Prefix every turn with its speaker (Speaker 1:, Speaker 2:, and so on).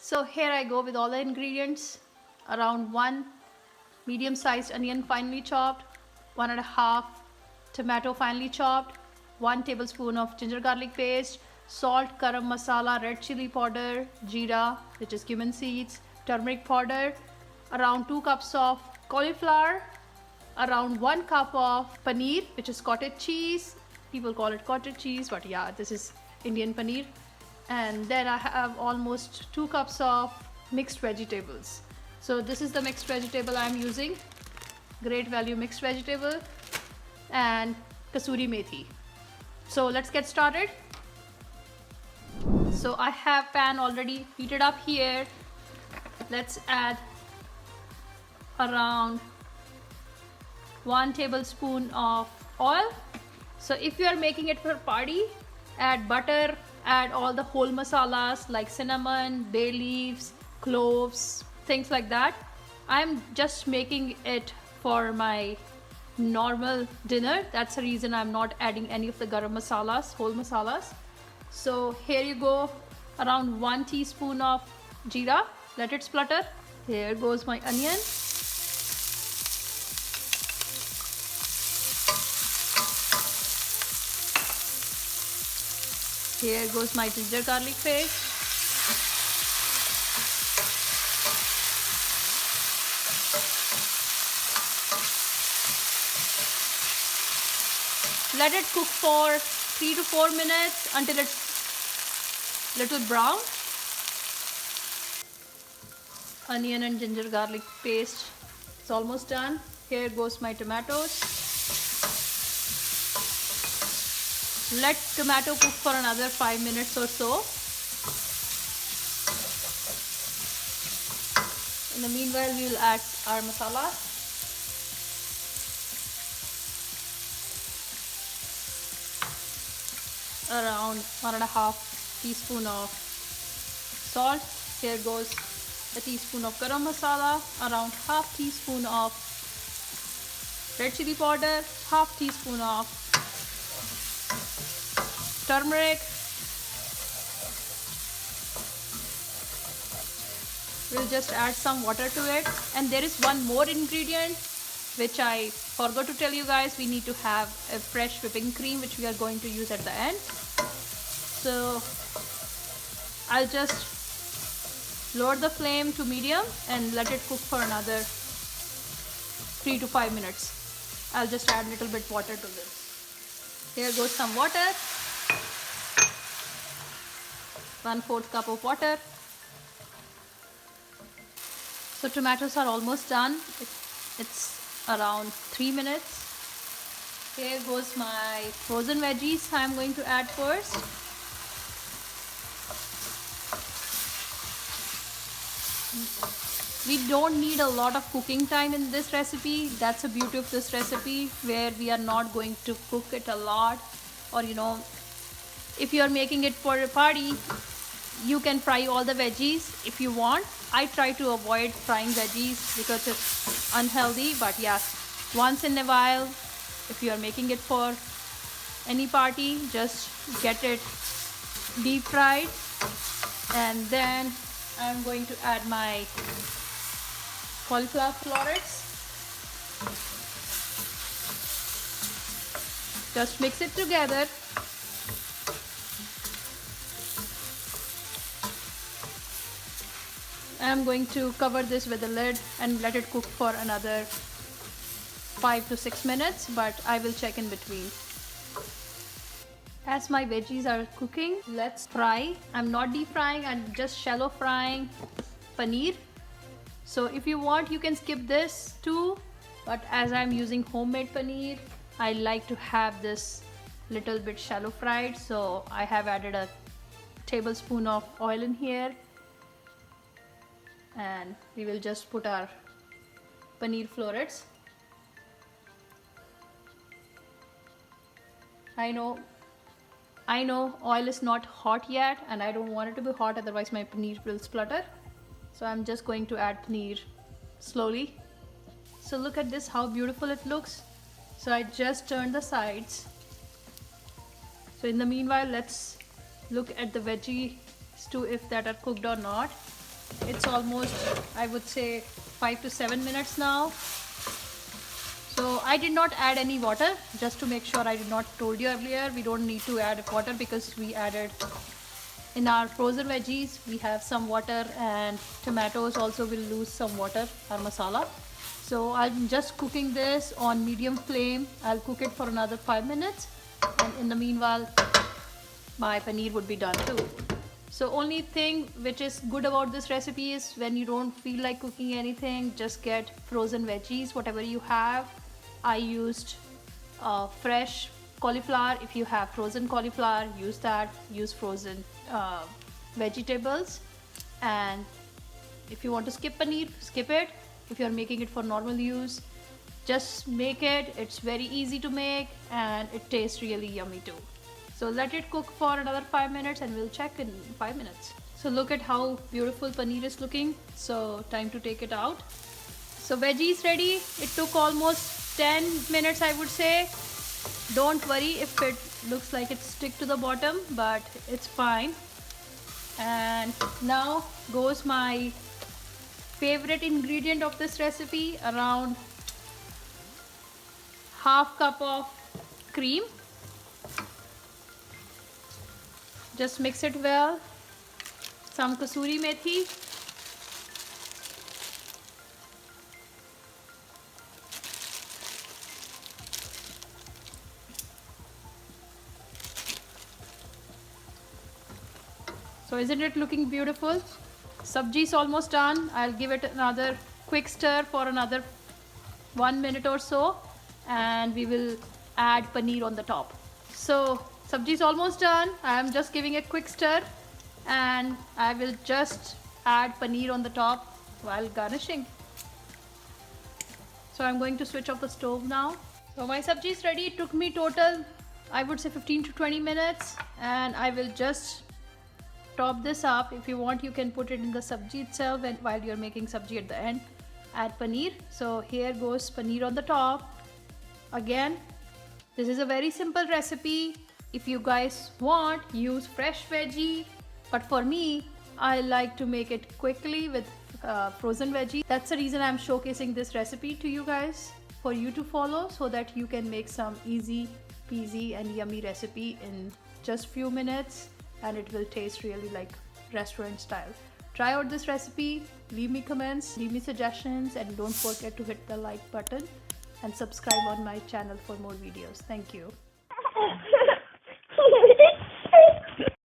Speaker 1: So here I go with all the ingredients. Around 1 medium-sized onion finely chopped, 1.5 tomato finely chopped, 1 tablespoon of ginger garlic paste, salt, garam masala, red chili powder, jeera, which is cumin seeds, turmeric powder, around 2 cups of cauliflower, around 1 cup of paneer, which is cottage cheese. People call it cottage cheese, but yeah, this is Indian paneer. And then I have almost 2 cups of mixed vegetables. So this is the mixed vegetable I'm using. Great value mixed vegetable and kasuri methi. So let's get started. So I have pan already heated up here. Let's add around 1 tablespoon of oil. So if you are making it for party, add butter, add all the whole masalas like cinnamon, bay leaves, cloves, things like that. I'm just making it for my normal dinner. That's the reason I'm not adding any of the garam masalas, whole masalas. So here you go, around 1 teaspoon of jeera. Let it splutter. Here goes my onion. Here goes my ginger garlic paste. Let it cook for 3 to 4 minutes until it's little brown. Onion and ginger garlic paste is almost done. Here goes my tomatoes. Let tomato cook for another 5 minutes or so. In the meanwhile, we will add our masala. Around 1.5 teaspoon of salt. Here goes a teaspoon of garam masala, around half teaspoon of red chili powder, half teaspoon of turmeric. We'll just add some water to it. And there is one more ingredient which I forgot to tell you guys. We need to have a fresh whipping cream which we are going to use at the end. So I'll just lower the flame to medium and let it cook for another 3 to 5 minutes. I'll just add a little bit water to this. Here goes some water. 1/4 cup of water. So tomatoes are almost done. It's around 3 minutes. Here goes my frozen veggies I'm going to add first. We don't need a lot of cooking time in this recipe. That's the beauty of this recipe, where we are not going to cook it a lot. Or if you are making it for a party, you can fry all the veggies if you want. I try to avoid frying veggies because it's unhealthy, but yeah, once in a while, if you are making it for any party, just get it deep fried. And then I'm going to add my cauliflower florets. Just mix it together. I'm going to cover this with a lid and let it cook for another 5 to 6 minutes, but I will check in between. As my veggies are cooking, let's fry. I'm not deep frying, I'm just shallow frying paneer. So if you want, you can skip this too, but as I'm using homemade paneer, I like to have this little bit shallow fried. So I have added a tablespoon of oil in here. And we will just put our paneer florets. I know oil is not hot yet, and I don't want it to be hot, otherwise my paneer will splutter. So I'm just going to add paneer slowly. So look at this, how beautiful it looks. So I just turned the sides. So in the meanwhile, let's look at the veggies too, if that are cooked or not. It's almost, I would say, 5 to 7 minutes now. So I did not add any water, just to make sure. I did not told you earlier, we don't need to add water because we added in our frozen veggies, we have some water, and tomatoes also will lose some water, our masala. So I'm just cooking this on medium flame. I'll cook it for another 5 minutes, and in the meanwhile my paneer would be done too. So only thing which is good about this recipe is when you don't feel like cooking anything, just get frozen veggies, whatever you have. I used fresh cauliflower. If you have frozen cauliflower, use that. Use frozen vegetables. And if you want to skip paneer, skip it. If you're making it for normal use, just make it. It's very easy to make and it tastes really yummy too. So let it cook for another 5 minutes and we'll check in 5 minutes. So look at how beautiful paneer is looking. So time to take it out. So veggie is ready. It took almost 10 minutes, I would say. Don't worry if it looks like it stick to the bottom, but it's fine. And now goes my favorite ingredient of this recipe, around half cup of cream. Just mix it well. Some kasuri methi. So isn't it looking beautiful? Sabji is almost done. I'll give it another quick stir for another 1 minute or so, and we will add paneer on the top. So sabji is almost done. I am just giving a quick stir, and I will just add paneer on the top while garnishing. So I'm going to switch off the stove now. So my sabji is ready. It took me total, I would say, 15 to 20 minutes, and I will just top this up. If you want, you can put it in the sabji itself, and while you're making sabji at the end, add paneer. So here goes paneer on the top. Again, this is a very simple recipe. If you guys want, use fresh veggie, but for me, I like to make it quickly with frozen veggie. That's the reason I'm showcasing this recipe to you guys, for you to follow, so that you can make some easy peasy and yummy recipe in just few minutes, and it will taste really like restaurant style. Try out this recipe, leave me comments, leave me suggestions, and don't forget to hit the like button and subscribe on my channel for more videos. Thank you.